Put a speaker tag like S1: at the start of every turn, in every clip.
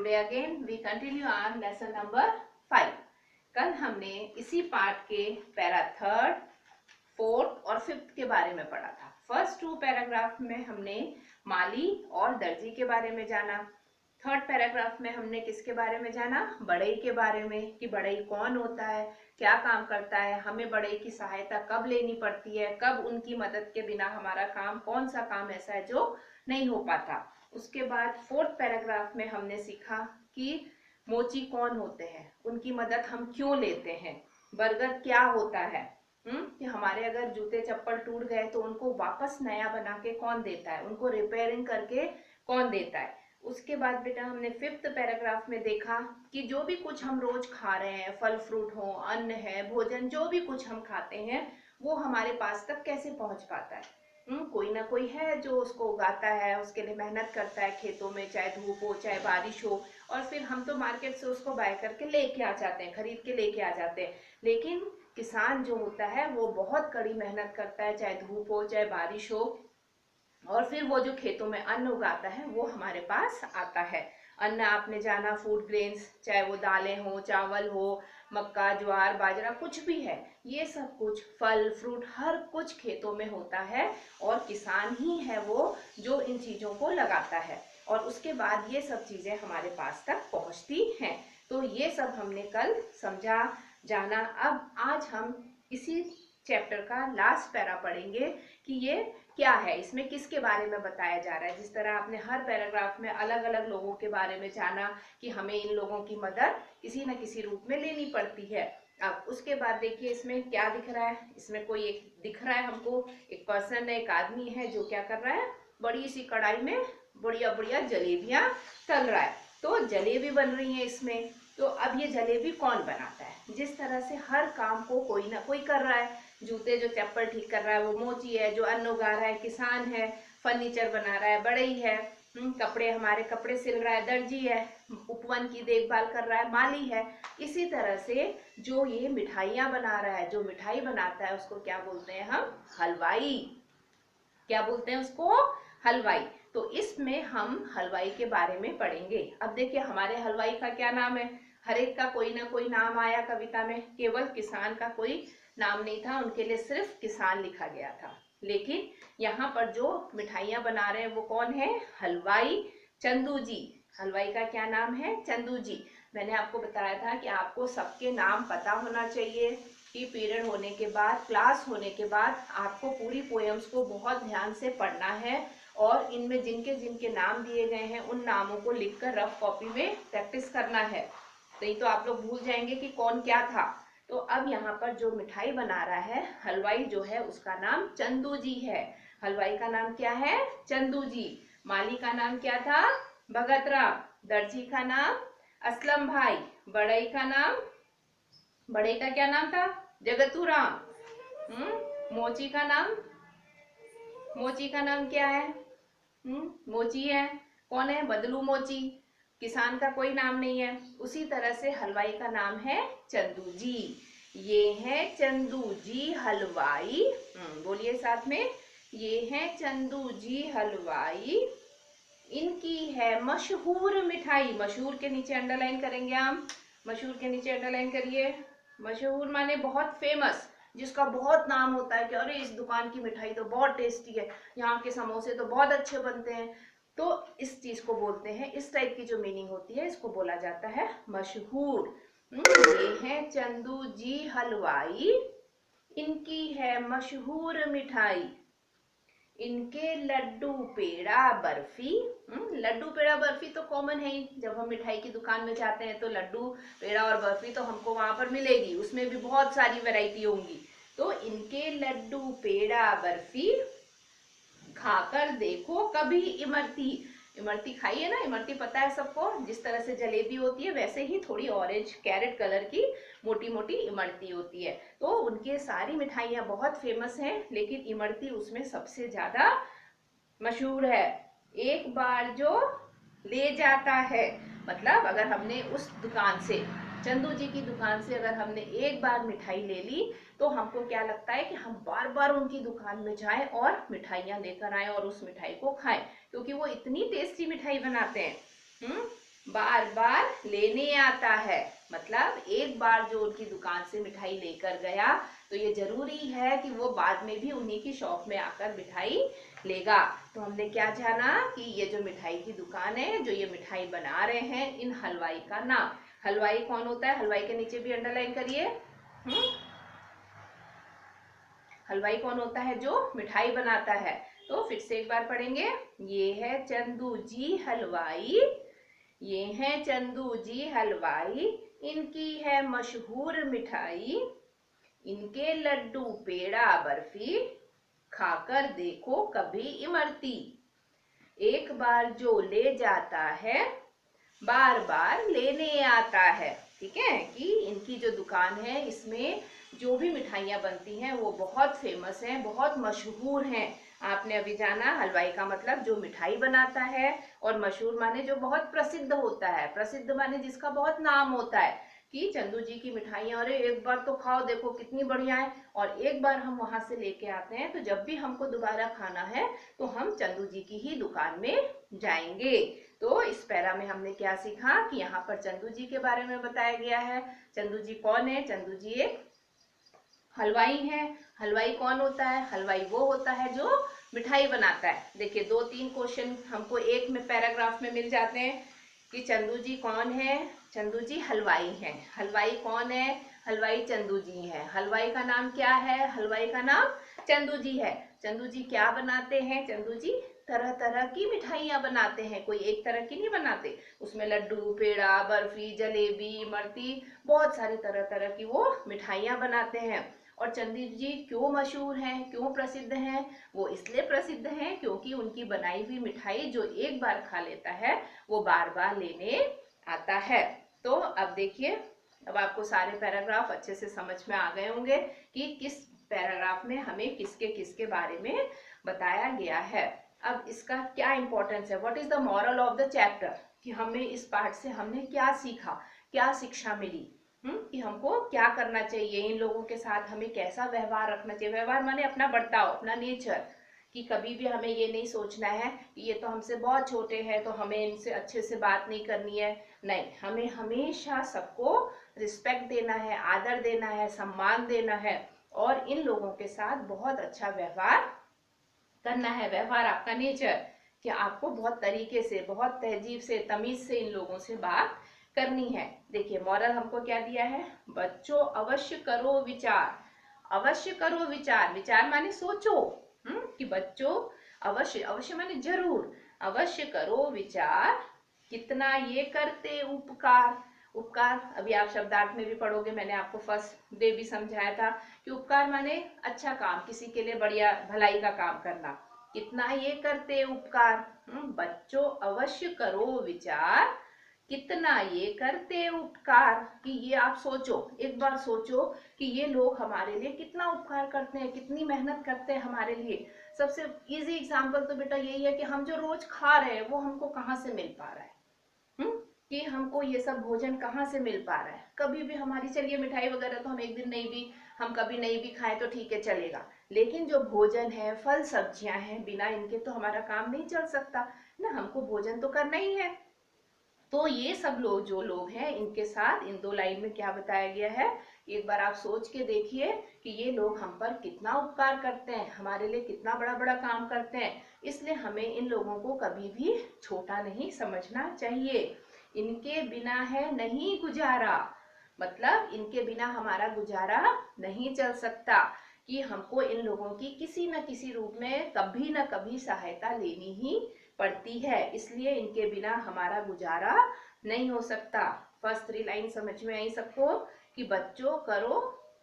S1: Today again we continue our lesson number 5। कल हमने इसी पार्ट के पैरा थर्ड, फोर्थ और फिफ्थ के बारे में पढ़ा था। फर्स्ट 2 पैराग्राफ में हमने माली और दर्जी के बारे में जाना। थर्ड पैराग्राफ में हमने किसके बारे में जाना? बढ़ई के बारे में, कि बढ़ई कौन होता है, क्या काम करता है, हमें बढ़ई की सहायता कब लेनी पड़ती है, कब उनकी मदद के बिना हमारा काम, कौन सा काम ऐसा है जो नहीं हो पाता। उसके बाद फोर्थ पैराग्राफ में हमने सीखा कि मोची कौन होते हैं, उनकी मदद हम क्यों लेते हैं, बरगद क्या होता है, कि हमारे अगर जूते चप्पल टूट गए तो उनको वापस नया बना के कौन देता है, उनको रिपेयरिंग करके कौन देता है। उसके बाद बेटा हमने फिफ्थ पैराग्राफ में देखा कि जो भी कुछ हम रोज खा रहे हैं, फल फ्रूट हो, अन्न है, भोजन, जो भी कुछ हम खाते हैं वो हमारे पास तक कैसे पहुंच पाता है। कोई ना कोई है जो उसको उगाता है, उसके लिए मेहनत करता है खेतों में, चाहे धूप हो चाहे बारिश हो, और फिर हम तो मार्केट से उसको बाय करके लेके आ जाते हैं, खरीद के लेके आ जाते हैं। लेकिन किसान जो होता है वो बहुत कड़ी मेहनत करता है, चाहे धूप हो चाहे बारिश हो, और फिर वो जो खेतों में अन्न उगाता है वो हमारे पास आता है। अन्न आपने जाना फूड ग्रेन्स, चाहे वो दालें हो, चावल हो, मक्का, ज्वार, बाजरा, कुछ भी है, ये सब कुछ फल फ्रूट हर कुछ खेतों में होता है, और किसान ही है वो जो इन चीजों को लगाता है, और उसके बाद ये सब चीजें हमारे पास तक पहुंचती हैं। तो ये सब हमने कल समझा, जाना। अब आज हम इसी चैप्टर का लास्ट पैरा पढ़ेंगे कि ये क्या है, इसमें किसके बारे में बताया जा रहा है। जिस तरह आपने हर पैराग्राफ में अलग अलग लोगों के बारे में जाना कि हमें इन लोगों की मदद किसी न किसी रूप में लेनी पड़ती है। अब उसके बाद देखिए इसमें क्या दिख रहा है। इसमें कोई एक दिख रहा है हमको, एक पर्सन है, एक आदमी है जो क्या कर रहा है, बड़ी सी कढ़ाई में बढ़िया बढ़िया जलेबियां तल रहा है। तो जलेबी बन रही है इसमें। तो अब ये जलेबी कौन बनाता है? जिस तरह से हर काम को कोई ना कोई कर रहा है, जूते जो चप्पल ठीक कर रहा है वो मोची है, जो अन्न उगा रहा है किसान है, फर्नीचर बना रहा है बढ़ई है, कपड़े हमारे कपड़े सिल रहा है दर्जी है, उपवन की देखभाल कर रहा है माली है। इसी तरह से जो ये मिठाइयाँ बना रहा है, जो मिठाई बनाता है उसको क्या बोलते हैं हम? हलवाई। क्या बोलते हैं उसको? हलवाई। तो इसमें हम हलवाई के बारे में पढ़ेंगे। अब देखिए हमारे हलवाई का क्या नाम है, हर एक का कोई ना कोई नाम आया कविता में, केवल किसान का कोई नाम नहीं था, उनके लिए सिर्फ किसान लिखा गया था। लेकिन यहाँ पर जो मिठाइयाँ बना रहे हैं वो कौन है? हलवाई चंदू जी। हलवाई का क्या नाम है? चंदू जी। मैंने आपको बताया था कि आपको सबके नाम पता होना चाहिए, कि पीरियड होने के बाद, क्लास होने के बाद आपको पूरी पोएम्स को बहुत ध्यान से पढ़ना है, और इनमें जिनके जिनके नाम दिए गए हैं उन नामों को लिखकर रफ कॉपी में प्रैक्टिस करना है, नहीं तो आप लोग भूल जाएंगे कि कौन क्या था। तो अब यहाँ पर जो मिठाई बना रहा है हलवाई जो है उसका नाम चंदू जी है। हलवाई का नाम क्या है? चंदू जी। माली का नाम क्या था? भगत राम। दर्जी का नाम असलम भाई। बढ़ई का नाम, बड़े का क्या नाम था? जगतू राम। मोची का नाम, मोची का नाम क्या है? मोची है। कौन है? बदलू मोची। किसान का कोई नाम नहीं है। उसी तरह से हलवाई का नाम है चंदू जी। ये है चंदू जी हलवाई। बोलिए साथ में, ये है चंदू जी हलवाई। इनकी है मशहूर मिठाई। मशहूर के नीचे अंडरलाइन करेंगे हम, मशहूर के नीचे अंडरलाइन करिए। मशहूर माने बहुत फेमस, जिसका बहुत नाम होता है कि अरे इस दुकान की मिठाई तो बहुत टेस्टी है, यहाँ के समोसे तो बहुत अच्छे बनते हैं। तो इस चीज को बोलते हैं, इस टाइप की जो मीनिंग होती है इसको बोला जाता है मशहूर। ये है चंदू जी हलवाई, इनकी है मशहूर मिठाई, इनके लड्डू पेड़ा बर्फी। लड्डू पेड़ा बर्फी तो कॉमन है ही, जब हम मिठाई की दुकान में जाते हैं तो लड्डू पेड़ा और बर्फी तो हमको वहां पर मिलेगी, उसमें भी बहुत सारी वैरायटी होंगी। तो इनके लड्डू पेड़ा बर्फी खाकर देखो कभी इमरती। इमरती खाई है ना? इमरती पता है सबको, जिस तरह से जलेबी होती है वैसे ही थोड़ी ऑरेंज कैरेट कलर की मोटी मोटी इमरती होती है। तो उनके सारी मिठाइयाँ बहुत फेमस हैं, लेकिन इमरती उसमें सबसे ज्यादा मशहूर है। एक बार जो ले जाता है, मतलब अगर हमने उस दुकान से, चंदू जी की दुकान से अगर हमने एक बार मिठाई ले ली तो हमको क्या लगता है कि हम बार बार उनकी दुकान में जाएं और मिठाइयाँ लेकर आए और उस मिठाई को खाएं, क्योंकि वो इतनी टेस्टी मिठाई बनाते हैं। बार बार लेने आता है। मतलब एक बार जो उनकी दुकान से मिठाई लेकर गया तो ये जरूरी है कि वो बाद में भी उन्हीं की शॉप में आकर मिठाई लेगा। तो हमने क्या जाना कि ये जो मिठाई की दुकान है, जो ये मिठाई बना रहे हैं, इन हलवाई का नाम। हलवाई कौन होता है? हलवाई के नीचे भी अंडरलाइन करिए। हलवाई कौन होता है? जो मिठाई बनाता है। तो फिर से एक बार पढ़ेंगे। ये है चंदू जी हलवाई, ये हैं चंदू जी हलवाई, इनकी है मशहूर मिठाई, इनके लड्डू पेड़ा बर्फी, खाकर देखो कभी इमरती, एक बार जो ले जाता है बार बार लेने आता है। ठीक है कि इनकी जो दुकान है इसमें जो भी मिठाइयाँ बनती हैं वो बहुत फेमस हैं, बहुत मशहूर हैं। आपने अभी जाना हलवाई का मतलब जो मिठाई बनाता है, और मशहूर माने जो बहुत प्रसिद्ध होता है। प्रसिद्ध माने जिसका बहुत नाम होता है कि चंदू जी की मिठाइयाँ, अरे एक बार तो खाओ देखो कितनी बढ़िया है, और एक बार हम वहां से लेके आते हैं तो जब भी हमको दोबारा खाना है तो हम चंदू जी की ही दुकान में जाएंगे। तो इस पैरा में हमने क्या सीखा कि यहाँ पर चंदू जी के बारे में बताया गया है। चंदू जी कौन है? चंदू जी एक हलवाई है। हलवाई कौन होता है? हलवाई वो होता है जो मिठाई बनाता है। देखिए 2-3 क्वेश्चन हमको एक में पैराग्राफ में मिल जाते हैं कि चंदू जी कौन है? चंदू जी हलवाई हैं। हलवाई कौन है? हलवाई चंदू जी हैं। हलवाई का नाम क्या है? हलवाई का नाम चंदू जी है। चंदू जी क्या बनाते हैं? चंदू जी तरह तरह की मिठाइयाँ बनाते हैं, कोई एक तरह की नहीं बनाते। उसमें लड्डू पेड़ा बर्फी जलेबी इमरती बहुत सारी तरह तरह की वो मिठाइयाँ बनाते हैं। और चंदू जी क्यों मशहूर हैं, क्यों प्रसिद्ध हैं? वो इसलिए प्रसिद्ध हैं क्योंकि उनकी बनाई हुई मिठाई जो एक बार खा लेता है वो बार बार लेने आता है। तो अब देखिए, अब आपको सारे पैराग्राफ अच्छे से समझ में आ गए होंगे कि किस पैराग्राफ में हमें किसके किसके बारे में बताया गया है। अब इसका क्या इंपॉर्टेंस है, what is the moral of the chapter, कि हमें इस पाठ से हमने क्या सीखा, क्या शिक्षा मिली। कि हमको क्या करना चाहिए, इन लोगों के साथ हमें कैसा व्यवहार रखना चाहिए। व्यवहार माने अपना बर्ताव, अपना नेचर, कि कभी भी हमें ये नहीं सोचना है कि ये तो हमसे बहुत छोटे हैं तो हमें इनसे अच्छे से बात नहीं करनी है। नहीं, हमें हमेशा सबको रिस्पेक्ट देना है, आदर देना है, सम्मान देना है, और इन लोगों के साथ बहुत अच्छा व्यवहार करना है। व्यवहार आपका नेचर, कि आपको बहुत तरीके से, बहुत तहजीब से, तमीज से इन लोगों से बात करनी है। देखिए मॉरल हमको क्या दिया है, बच्चों अवश्य करो विचार। अवश्य करो विचार, विचार माने सोचो। कि बच्चों अवश्य, अवश्य माने जरूर, अवश्य करो विचार, कितना ये करते उपकार। उपकार अभी आप शब्दार्थ में भी पढ़ोगे, मैंने आपको फर्स्ट डे भी समझाया था कि उपकार माने अच्छा काम, किसी के लिए बढ़िया भलाई का काम करना। कितना ये करते उपकार। बच्चों अवश्य करो विचार, कितना ये करते उपकार। कि ये आप सोचो, एक बार सोचो कि ये लोग हमारे लिए कितना उपकार करते हैं, कितनी मेहनत करते हैं हमारे लिए। सबसे इजी एग्जांपल तो बेटा यही है कि हम जो रोज खा रहे हैं वो हमको कहाँ से मिल पा रहा है। कि हमको ये सब भोजन कहाँ से मिल पा रहा है। कभी भी हमारी, चलिए मिठाई वगैरह तो हम एक दिन नहीं भी, हम कभी नहीं भी खाएं तो ठीक है चलेगा, लेकिन जो भोजन है, फल सब्जियां हैं, बिना इनके तो हमारा काम नहीं चल सकता ना, हमको भोजन तो करना ही है। तो ये सब लोग, जो लोग हैं, इनके साथ इन 2 लाइन में क्या बताया गया है, एक बार आप सोच के देखिए कि ये लोग हम पर कितना उपकार करते हैं, हमारे लिए कितना बड़ा बड़ा काम करते हैं। इसलिए हमें इन लोगों को कभी भी छोटा नहीं समझना चाहिए। इनके बिना है नहीं गुजारा, मतलब इनके बिना हमारा गुजारा नहीं चल सकता, कि हमको इन लोगों की किसी न किसी रूप में कभी न कभी सहायता लेनी ही पड़ती है। इसलिए इनके बिना हमारा गुजारा नहीं हो सकता। फर्स्ट 3 लाइन समझ में आई सबको, कि बच्चों करो,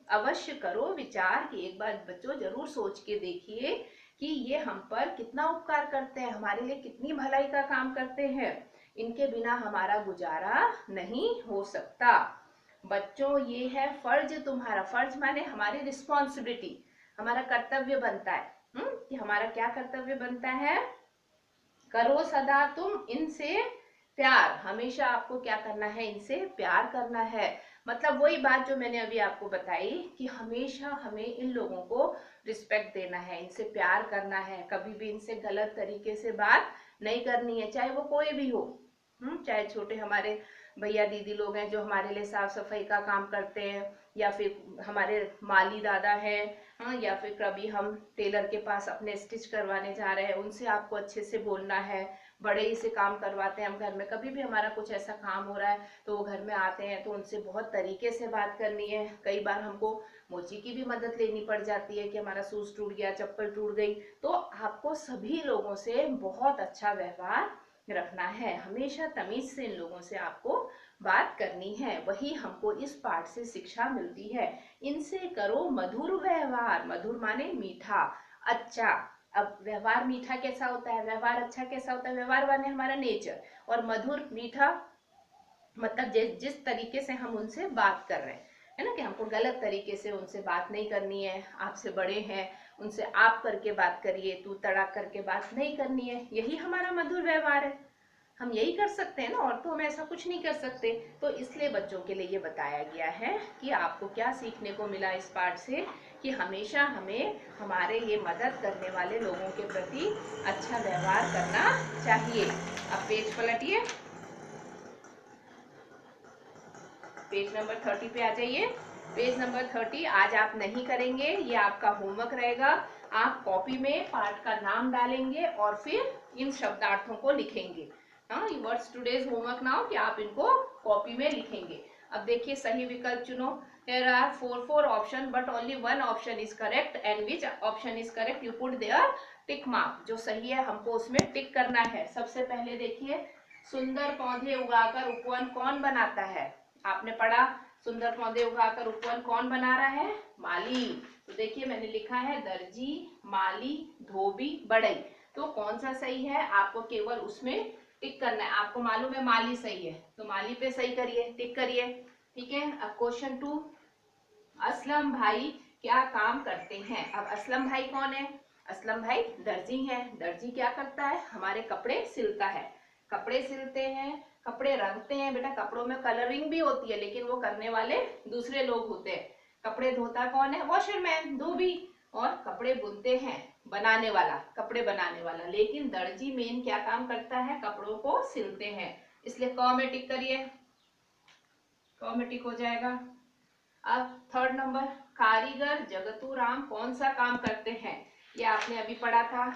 S1: अवश्य करो विचार, कि एक बार बच्चों जरूर सोच के देखिए कि ये हम पर कितना उपकार करते हैं, हमारे लिए कितनी भलाई का काम करते हैं। इनके बिना हमारा गुजारा नहीं हो सकता। बच्चों ये है फर्ज तुम्हारा। फर्ज माने हमारी रिस्पॉन्सिबिलिटी, हमारा कर्तव्य बनता है। कि हमारा क्या कर्तव्य बनता है, करो सदा तुम इनसे प्यार। हमेशा आपको क्या करना है, इनसे प्यार करना है। मतलब वही बात जो मैंने अभी आपको बताई कि हमेशा हमें इन लोगों को रिस्पेक्ट देना है, इनसे प्यार करना है, कभी भी इनसे गलत तरीके से बात नहीं करनी है, चाहे वो कोई भी हो। चाहे छोटे हमारे भैया दीदी लोग हैं जो हमारे लिए साफ सफाई का काम करते हैं, या फिर हमारे माली दादा हैं, हाँ, या फिर कभी हम टेलर के पास अपने स्टिच करवाने जा रहे हैं, उनसे आपको अच्छे से बोलना है। बड़े ही से काम करवाते हैं हम घर में, कभी भी हमारा कुछ ऐसा काम हो रहा है तो वो घर में आते हैं तो उनसे बहुत तरीके से बात करनी है। कई बार हमको मोची की भी मदद लेनी पड़ जाती है कि हमारा शूज टूट गया, चप्पल टूट गई, तो आपको सभी लोगों से बहुत अच्छा व्यवहार रखना है। हमेशा तमीज से इन लोगों से आपको बात करनी है, वही हमको इस पाठ से शिक्षा मिलती है। इनसे करो मधुर व्यवहार, मधुर माने मीठा, अच्छा। अब व्यवहार मीठा कैसा होता है, व्यवहार अच्छा कैसा होता है, व्यवहार माने हमारा नेचर, और मधुर मीठा मतलब जिस तरीके से हम उनसे बात कर रहे हैं, है ना, कि हमको गलत तरीके से उनसे बात नहीं करनी है। आपसे बड़े हैं उनसे आप करके बात करिए, तू तड़ाक करके बात नहीं करनी है, यही हमारा मधुर व्यवहार है। हम यही कर सकते हैं ना, और तो हम ऐसा कुछ नहीं कर सकते। तो इसलिए बच्चों के लिए ये बताया गया है कि आपको क्या सीखने को मिला इस पाठ से, कि हमेशा हमें हमारे ये मदद करने वाले लोगों के प्रति अच्छा व्यवहार करना चाहिए। अब पेज पलटिए, पेज नंबर 30 पे आ जाइए। पेज नंबर 30 आज आप नहीं करेंगे, ये आपका होमवर्क रहेगा। आप कॉपी में पाठ का नाम डालेंगे और फिर इन शब्दार्थों को लिखेंगे। हाँ, व्हाट्स टुडेज होमवर्क नाउ, कि आप इनको कॉपी में लिखेंगे। अब देखिए सही विकल्प चुनो। There are four option but only one option is correct, and which option is correct you put there tick mark। जो सही है हमको उसमें टिक करना है। सबसे पहले देखिए, सुंदर पौधे उगाकर उपवन कौन बनाता है। आपने पढ़ा सुंदर पौधे उगाकर उपवन कौन बना रहा है, माली। तो देखिए मैंने लिखा है दर्जी, माली, धोबी, बढ़ई। तो कौन सा सही है आपको केवल उसमें टिक करना है। आपको मालूम है माली सही है तो माली पे सही करिए, टिक करिए। ठीक है, अब क्वेश्चन 2, असलम भाई क्या काम करते हैं। अब असलम भाई कौन है, असलम भाई दर्जी हैं। दर्जी क्या करता है, हमारे कपड़े सिलता है। कपड़े सिलते हैं, कपड़े रंगते हैं। बेटा कपड़ों में कलरिंग भी होती है लेकिन वो करने वाले दूसरे लोग होते हैं। कपड़े धोता कौन है, वॉशरमैन, धोबी। और कपड़े बुनते हैं, बनाने वाला, कपड़े बनाने वाला। लेकिन दर्जी मेन क्या काम करता है, कपड़ों को सिलते हैं। इसलिए क में टिक करिए, क में टिक हो जाएगा। अब थर्ड नंबर, कारीगर जगतू राम कौन सा काम करते हैं। ये आपने अभी पढ़ा था,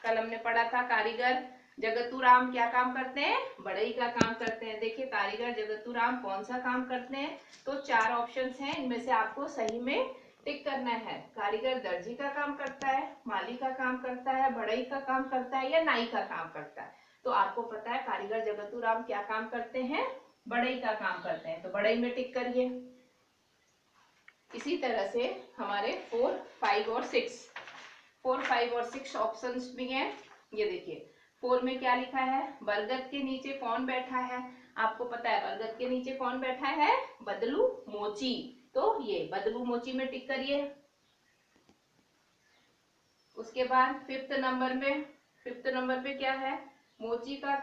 S1: कल हमने पढ़ा था। कारीगर जगतू राम क्या काम करते हैं, बढ़ई का काम करते हैं। देखिए कारीगर जगतू राम कौन सा काम करते हैं, तो 4 ऑप्शंस हैं, इनमें से आपको सही में टिक करना है। कारीगर दर्जी का काम करता है, माली का काम करता है, बढ़ई का काम करता है, या नाई का काम करता है। तो आपको पता है कारीगर जगतू राम क्या काम करते हैं, बढ़ई का काम करते हैं, तो बढ़ई में टिक करिए। इसी तरह से हमारे 4, 5 और 6, 4, 5 और 6 ऑप्शंस भी हैं। ये देखिए 4 में क्या लिखा है, बरगद के नीचे कौन बैठा है। आपको पता है बरगद के नीचे कौन बैठा है, बदलू मोची। तो ये बदलू मोची में टिक करिए। उसके बाद 5th नंबर में, 5th नंबर पे क्या है, मोची का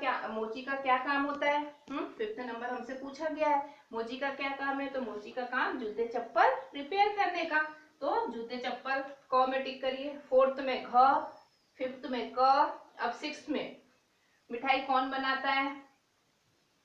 S1: क्या काम होता है। 5th नंबर हमसे पूछा गया है मोची का क्या काम है, तो मोची का काम जूते चप्पल रिपेयर करने का। तो जूते चप्पल क में टिक करिए। 4th में घ, 5th में क। अब 6th में मिठाई कौन बनाता है,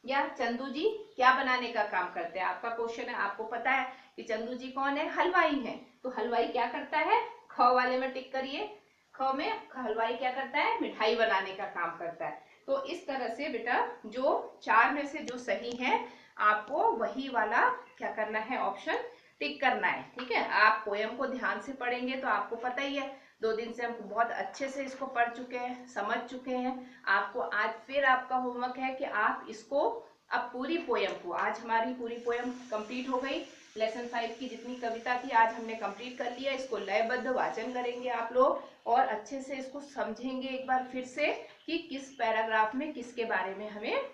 S1: या चंदू जी क्या बनाने का काम करते हैं। आपका क्वेश्चन है, आपको पता है कि चंदू जी कौन है, हलवाई है। तो हलवाई क्या करता है, ख वाले में टिक करिए। ख में हलवाई क्या करता है, मिठाई बनाने का काम करता है। तो इस तरह से बेटा जो 4 में से जो सही है आपको वही वाला क्या करना है, ऑप्शन टिक करना है। ठीक है, आप पोयम को ध्यान से पढ़ेंगे तो आपको पता ही है, 2 दिन से हम बहुत अच्छे से इसको पढ़ चुके हैं, समझ चुके हैं। आपको आज फिर आपका होमवर्क है कि आप इसको अब पूरी पोयम को, आज हमारी पूरी पोयम कंप्लीट हो गई। लेसन 5 की जितनी कविता थी आज हमने कंप्लीट कर लिया। इसको लयबद्ध वाचन करेंगे आप लोग और अच्छे से इसको समझेंगे एक बार फिर से कि किस पैराग्राफ में किसके बारे में हमें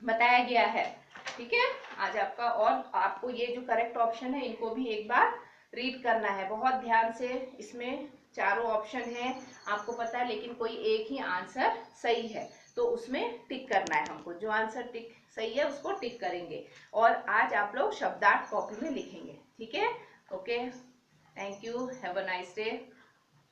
S1: बताया गया है। ठीक है, आज आपका, और आपको ये जो करेक्ट ऑप्शन है इनको भी एक बार रीड करना है बहुत ध्यान से। इसमें चारों ऑप्शन है आपको पता है, लेकिन कोई एक ही आंसर सही है तो उसमें टिक करना है हमको। जो आंसर टिक सही है उसको टिक करेंगे और आज आप लोग शब्दार्थ कॉपी में लिखेंगे। ठीक है, okay, thank you, have a nice day.